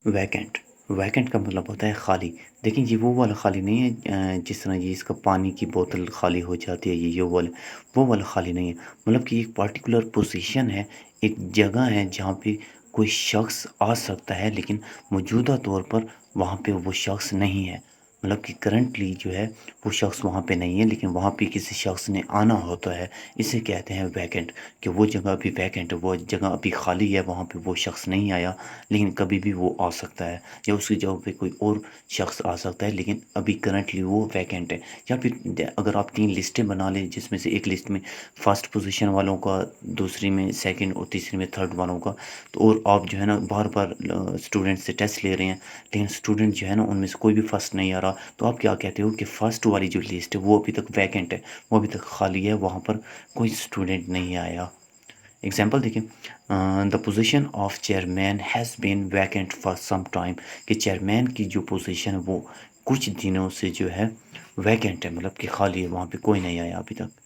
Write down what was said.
Vacant vacant کا مطلب ہوتا ہے خالی. دیکھیں جی وہ والا خالی نہیں ہے جس طرح جی اس کا پانی کی بوتل خالی ہو جاتی ہے یہ وہ والا خالی نہیں ہے. مطلب کہ ایک پارٹیکولر پوزیشن ہے، ایک جگہ ہے جہاں پہ کوئی شخص آ سکتا ہے لیکن موجودہ طور پر وہاں پہ وہ شخص نہیں ہے. مطلب کہ کرنٹلی جو ہے وہ شخص وہاں پہ نہیں ہے لیکن وہاں پہ کسی شخص نے آنا ہوتا ہے. اسے کہتے ہیں ویکنٹ، کہ وہ جگہ ابھی ویکنٹ ہے، وہ جگہ ابھی خالی ہے، وہاں پہ وہ شخص نہیں آیا لیکن کبھی بھی وہ آ سکتا ہے، یا اس کی جگہ پہ کوئی اور شخص آ سکتا ہے لیکن ابھی کرنٹلی وہ ویکنٹ ہے. یا پھر اگر آپ 3 لسٹیں بنا لیں جس میں سے ایک لسٹ میں فرسٹ پوزیشن والوں کا، دوسری میں سیکنڈ اور تیسری میں تھرڈ والوں کا، تو اور آپ جو ہے نا بار بار اسٹوڈنٹ سے ٹیسٹ لے رہے ہیں لیکن اسٹوڈنٹ جو ہے نا ان میں سے کوئی بھی فرسٹ نہیں آ رہا، تو آپ کیا کہتے ہو کہ فرسٹ والی جو لسٹ ہے وہ ابھی تک ویکنٹ ہے، وہ ابھی تک خالی ہے، وہاں پر کوئی اسٹوڈنٹ نہیں آیا. اگزامپل دیکھیں، the position of chairman has been vacant for some time, کہ چیئرمین کی جو پوزیشن ہے وہ کچھ دنوں سے جو ہے ویکنٹ ہے، مطلب کہ خالی ہے، وہاں پہ کوئی نہیں آیا ابھی تک.